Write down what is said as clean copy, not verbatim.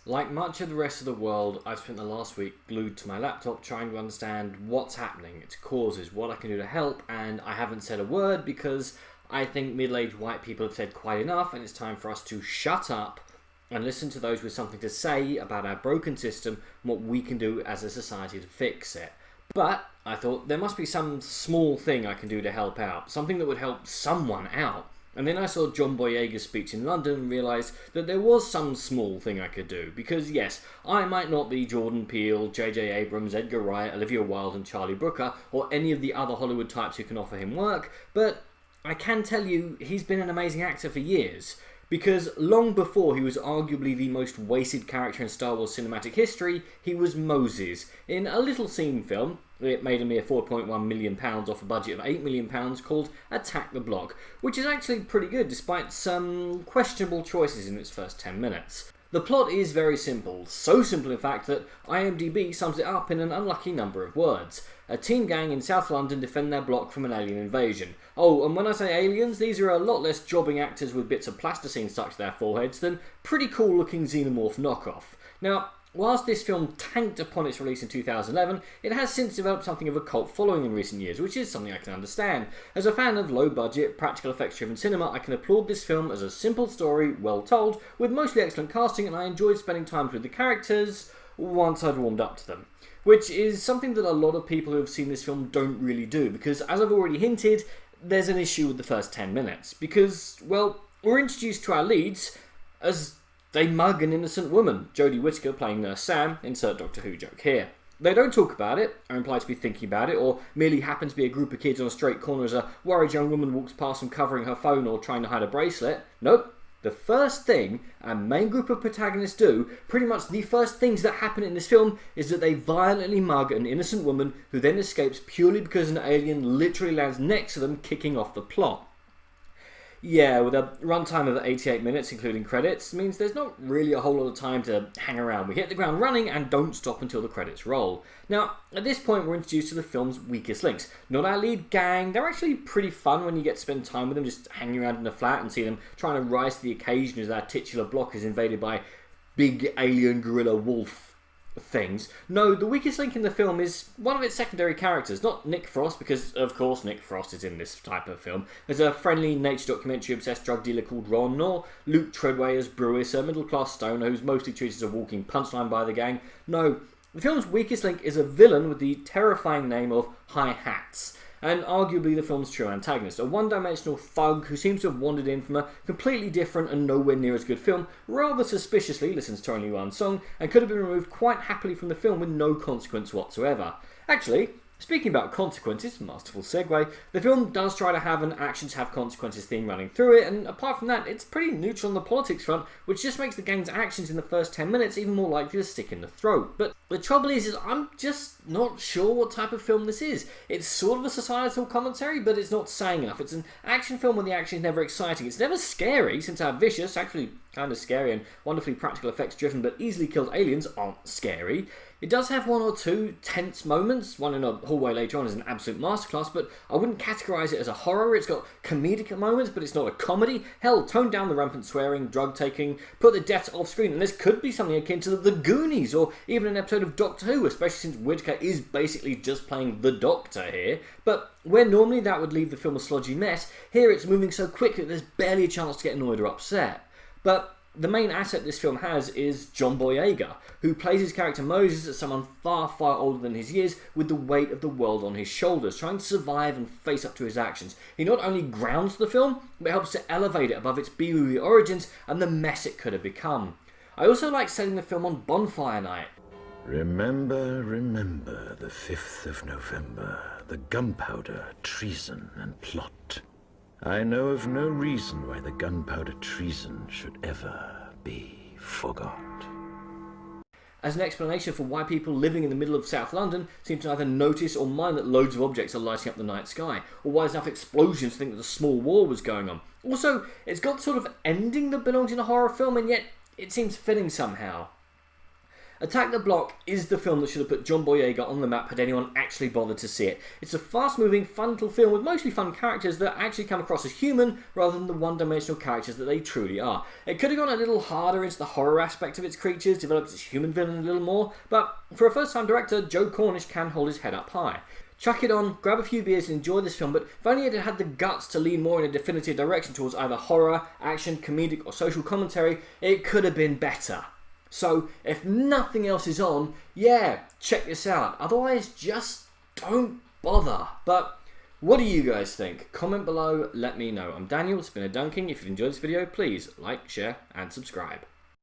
Like much of the rest of the world, I've spent the last week glued to my laptop trying to understand what's happening, its causes, what I can do to help, and I haven't said a word because I think middle-aged white people have said quite enough, and it's time for us to shut up and listen to those with something to say about our broken system and what we can do as a society to fix it. But I thought there must be some small thing I can do to help out, something that would help someone out. And then I saw John Boyega's speech in London and realised that there was some small thing I could do. Because yes, I might not be Jordan Peele, J.J. Abrams, Edgar Wright, Olivia Wilde and Charlie Brooker, or any of the other Hollywood types who can offer him work, but I can tell you he's been an amazing actor for years. Because long before he was arguably the most wasted character in Star Wars cinematic history, he was Moses, in a little scene film. It made a mere £4.1 million off a budget of £8 million called Attack the Block, which is actually pretty good despite some questionable choices in its first 10 minutes. The plot is very simple, so simple in fact that IMDb sums it up in an unlucky number of words. A teen gang in South London defend their block from an alien invasion. Oh, and when I say aliens, these are a lot less jobbing actors with bits of plasticine stuck to their foreheads than pretty cool looking xenomorph knockoff. Now, whilst this film tanked upon its release in 2011, it has since developed something of a cult following in recent years, which is something I can understand. As a fan of low-budget, practical effects-driven cinema, I can applaud this film as a simple story, well told, with mostly excellent casting, and I enjoyed spending time with the characters once I'd warmed up to them. Which is something that a lot of people who have seen this film don't really do, because as I've already hinted, there's an issue with the first 10 minutes. Because, well, we're introduced to our leads as they mug an innocent woman, Jodie Whittaker playing Nurse Sam, insert Doctor Who joke here. They don't talk about it, are implied to be thinking about it, or merely happen to be a group of kids on a straight corner as a worried young woman walks past them covering her phone or trying to hide a bracelet. Nope. The first thing our main group of protagonists do, pretty much the first things that happen in this film, is that they violently mug an innocent woman who then escapes purely because an alien literally lands next to them, kicking off the plot. Yeah, with a runtime of 88 minutes, including credits, means there's not really a whole lot of time to hang around. We hit the ground running and don't stop until the credits roll. Now, at this point, we're introduced to the film's weakest links. Not our lead gang, they're actually pretty fun when you get to spend time with them, just hanging around in a flat and see them trying to rise to the occasion as our titular block is invaded by big alien gorilla wolf things. No, the weakest link in the film is one of its secondary characters, not Nick Frost, because of course Nick Frost is in this type of film. There's a friendly nature documentary obsessed drug dealer called Ron, nor Luke Treadway as Brewis, a middle class stoner who's mostly treated as a walking punchline by the gang. No, the film's weakest link is a villain with the terrifying name of High Hats, and arguably the film's true antagonist, a one-dimensional thug who seems to have wandered in from a completely different and nowhere near as good film, rather suspiciously listens to only one song, and could have been removed quite happily from the film with no consequence whatsoever. Actually, speaking about consequences, masterful segue, the film does try to have an actions have consequences theme running through it, and apart from that, it's pretty neutral on the politics front, which just makes the gang's actions in the first 10 minutes even more likely to stick in the throat. But the trouble is I'm just not sure what type of film this is. It's sort of a societal commentary, but it's not saying enough. It's an action film when the action is never exciting. It's never scary, since our vicious, actually kind of scary and wonderfully practical effects driven but easily killed aliens aren't scary. It does have one or two tense moments, one in a hallway later on is an absolute masterclass, but I wouldn't categorise it as a horror. It's got comedic moments, but it's not a comedy. Hell, tone down the rampant swearing, drug taking, put the deaths off screen, and this could be something akin to The Goonies, or even an episode of Doctor Who, especially since Whittaker is basically just playing the Doctor here. But where normally that would leave the film a slodgy mess, here it's moving so quickly that there's barely a chance to get annoyed or upset. But the main asset this film has is John Boyega, who plays his character Moses as someone far, far older than his years with the weight of the world on his shoulders, trying to survive and face up to his actions. He not only grounds the film, but helps to elevate it above its B-movie origins and the mess it could have become. I also like setting the film on bonfire night. Remember, remember the 5th of November, the gunpowder, treason and plot. I know of no reason why the gunpowder treason should ever be forgot. As an explanation for why people living in the middle of South London seem to neither notice or mind that loads of objects are lighting up the night sky, or why there's enough explosions to think that a small war was going on. Also, it's got sort of ending that belongs in a horror film, and yet it seems fitting somehow. Attack the Block is the film that should have put John Boyega on the map had anyone actually bothered to see it. It's a fast-moving, fun little film with mostly fun characters that actually come across as human rather than the one-dimensional characters that they truly are. It could have gone a little harder into the horror aspect of its creatures, developed its human villain a little more, but for a first-time director, Joe Cornish can hold his head up high. Chuck it on, grab a few beers and enjoy this film, but if only it had the guts to lean more in a definitive direction towards either horror, action, comedic or social commentary, it could have been better. So, if nothing else is on, yeah, check this out. Otherwise, just don't bother. But what do you guys think? Comment below, let me know. I'm Daniel, Spinner Dunking. If you've enjoyed this video, please like, share and subscribe.